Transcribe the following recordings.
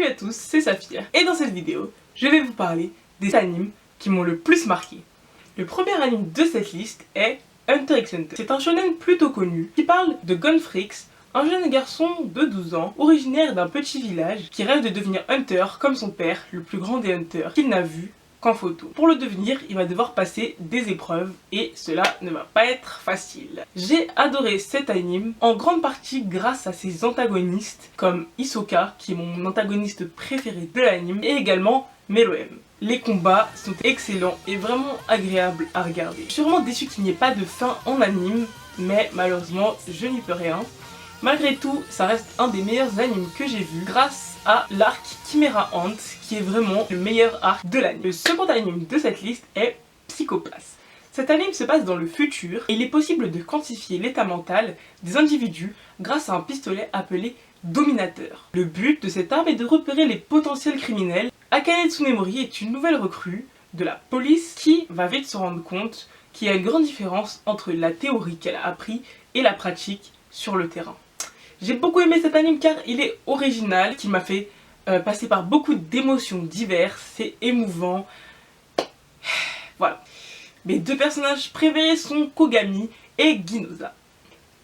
Salut à tous, c'est Saphir et dans cette vidéo, je vais vous parler des animes qui m'ont le plus marqué. Le premier anime de cette liste est Hunter x Hunter. C'est un shonen plutôt connu qui parle de Gonfrix, un jeune garçon de 12 ans, originaire d'un petit village qui rêve de devenir hunter comme son père, le plus grand des hunters, qu'il n'a vu qu'en photo. Pour le devenir, il va devoir passer des épreuves et cela ne va pas être facile. J'ai adoré cet anime en grande partie grâce à ses antagonistes comme Hisoka qui est mon antagoniste préféré de l'anime et également Meruem. Les combats sont excellents et vraiment agréables à regarder. Je suis sûrement déçu qu'il n'y ait pas de fin en anime, mais malheureusement je n'y peux rien. Malgré tout, ça reste un des meilleurs animes que j'ai vu grâce à l'arc Chimera Ant qui est vraiment le meilleur arc de l'anime. Le second anime de cette liste est Psycho-Pass. Cet anime se passe dans le futur et il est possible de quantifier l'état mental des individus grâce à un pistolet appelé Dominateur. Le but de cette arme est de repérer les potentiels criminels. Akane Tsunemori est une nouvelle recrue de la police qui va vite se rendre compte qu'il y a une grande différence entre la théorie qu'elle a appris et la pratique sur le terrain. J'ai beaucoup aimé cet anime car il est original, qui m'a fait passer par beaucoup d'émotions diverses, c'est émouvant. Voilà. Mes deux personnages préférés sont Kogami et Ginoza.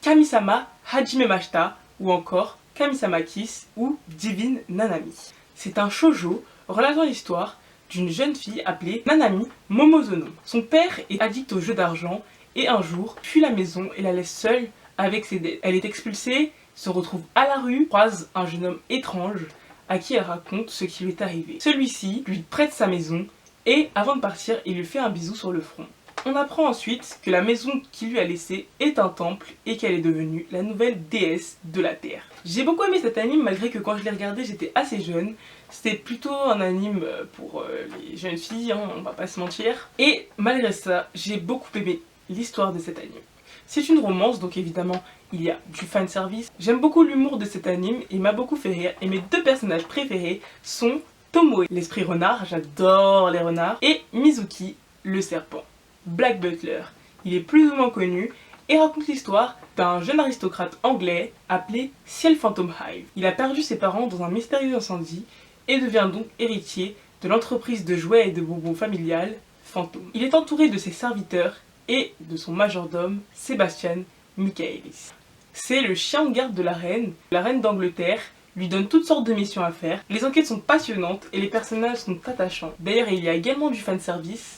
Kamisama Hajimemashita ou encore Kamisama Kiss ou Divine Nanami. C'est un shoujo relatant l'histoire d'une jeune fille appelée Nanami Momozono. Son père est addict aux jeux d'argent et un jour fuit la maison et la laisse seule avec ses dettes. Elle est expulsée, se retrouve à la rue, croise un jeune homme étrange à qui elle raconte ce qui lui est arrivé. Celui-ci lui prête sa maison et avant de partir, il lui fait un bisou sur le front. On apprend ensuite que la maison qu'il lui a laissée est un temple et qu'elle est devenue la nouvelle déesse de la terre. J'ai beaucoup aimé cet anime malgré que quand je l'ai regardé j'étais assez jeune. C'était plutôt un anime pour les jeunes filles, hein, on va pas se mentir. Et malgré ça, j'ai beaucoup aimé l'histoire de cet anime. C'est une romance, donc évidemment il y a du fanservice. J'aime beaucoup l'humour de cet anime, il m'a beaucoup fait rire et mes deux personnages préférés sont Tomoe, l'esprit renard, j'adore les renards, et Mizuki, le serpent. Black Butler, il est plus ou moins connu et raconte l'histoire d'un jeune aristocrate anglais appelé Ciel Phantom Hive. Il a perdu ses parents dans un mystérieux incendie et devient donc héritier de l'entreprise de jouets et de bonbons familiale Phantom. Il est entouré de ses serviteurs et de son majordome Sebastian Michaelis. C'est le chien de garde de la reine d'Angleterre lui donne toutes sortes de missions à faire. Les enquêtes sont passionnantes et les personnages sont attachants. D'ailleurs il y a également du fanservice.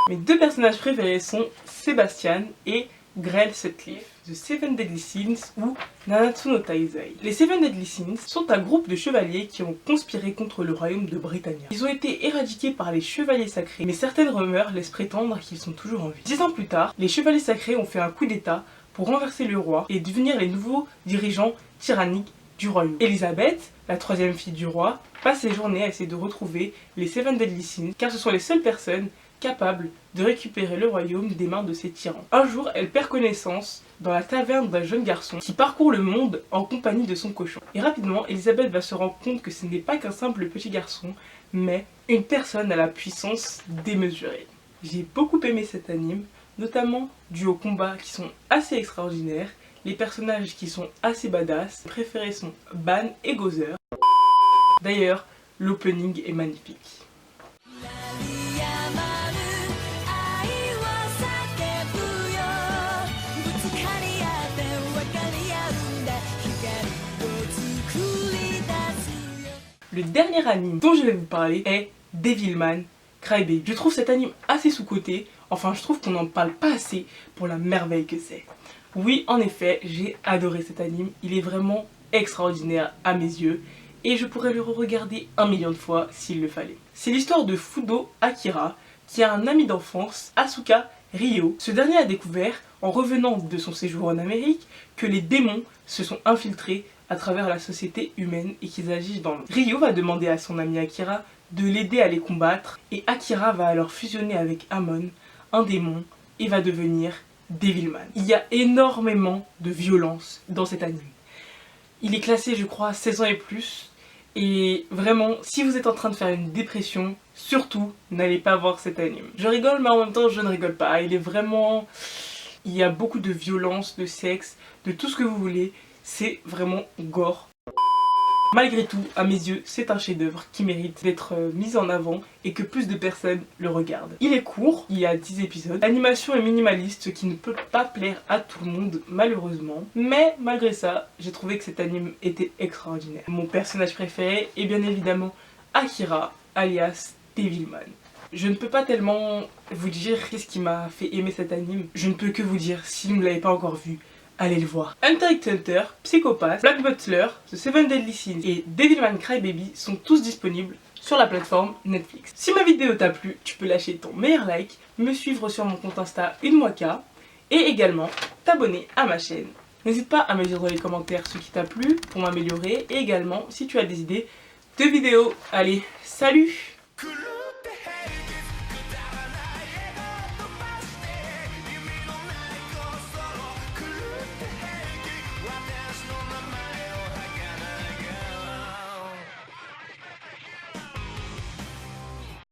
Mes deux personnages préférés sont Sebastian et Grail Sutcliffe, The Seven Deadly Sins ou Nanatsu no Taizai. Les Seven Deadly Sins sont un groupe de chevaliers qui ont conspiré contre le royaume de Britannia. Ils ont été éradiqués par les chevaliers sacrés, mais certaines rumeurs laissent prétendre qu'ils sont toujours en vie. 10 ans plus tard, les chevaliers sacrés ont fait un coup d'état pour renverser le roi et devenir les nouveaux dirigeants tyranniques du royaume. Elisabeth, la troisième fille du roi, passe ses journées à essayer de retrouver les Seven Deadly Sins car ce sont les seules personnes capables de récupérer le royaume des mains de ces tyrans. Un jour, elle perd connaissance dans la taverne d'un jeune garçon qui parcourt le monde en compagnie de son cochon. Et rapidement, Elisabeth va se rendre compte que ce n'est pas qu'un simple petit garçon, mais une personne à la puissance démesurée. J'ai beaucoup aimé cet anime, notamment dû aux combats qui sont assez extraordinaires, les personnages qui sont assez badass. Mes préférés sont Ban et Gozer. D'ailleurs, l'opening est magnifique. Le dernier anime dont je vais vous parler est Devilman Crybaby. Je trouve cet anime assez sous-coté, enfin je trouve qu'on n'en parle pas assez pour la merveille que c'est. Oui, en effet, j'ai adoré cet anime, il est vraiment extraordinaire à mes yeux et je pourrais le re-regarder 1 million de fois s'il le fallait. C'est l'histoire de Fudo Akira qui a un ami d'enfance, Asuka Ryo. Ce dernier a découvert, en revenant de son séjour en Amérique, que les démons se sont infiltrés à travers la société humaine et qu'ils agissent dans l'ombre. Ryo va demander à son ami Akira de l'aider à les combattre et Akira va alors fusionner avec Amon, un démon, et va devenir Devilman. Il y a énormément de violence dans cet anime. Il est classé je crois 16 ans et plus et vraiment si vous êtes en train de faire une dépression, surtout n'allez pas voir cet anime. Je rigole mais en même temps je ne rigole pas, il est vraiment... Il y a beaucoup de violence, de sexe, de tout ce que vous voulez, c'est vraiment gore. Malgré tout, à mes yeux, c'est un chef-d'œuvre qui mérite d'être mis en avant et que plus de personnes le regardent. Il est court, il y a 10 épisodes. L'animation est minimaliste, ce qui ne peut pas plaire à tout le monde, malheureusement. Mais malgré ça, j'ai trouvé que cet anime était extraordinaire. Mon personnage préféré est bien évidemment Akira, alias Devilman. Je ne peux pas tellement vous dire qu'est-ce qui m'a fait aimer cet anime. Je ne peux que vous dire, si vous ne l'avez pas encore vu, allez le voir. Hunter x Hunter, Psychopath, Black Butler, The Seven Deadly Sins et Devilman Crybaby sont tous disponibles sur la plateforme Netflix. Si ma vidéo t'a plu, tu peux lâcher ton meilleur like, me suivre sur mon compte Insta UneMoika et également t'abonner à ma chaîne. N'hésite pas à me dire dans les commentaires ce qui t'a plu pour m'améliorer et également si tu as des idées de vidéos. Allez, salut!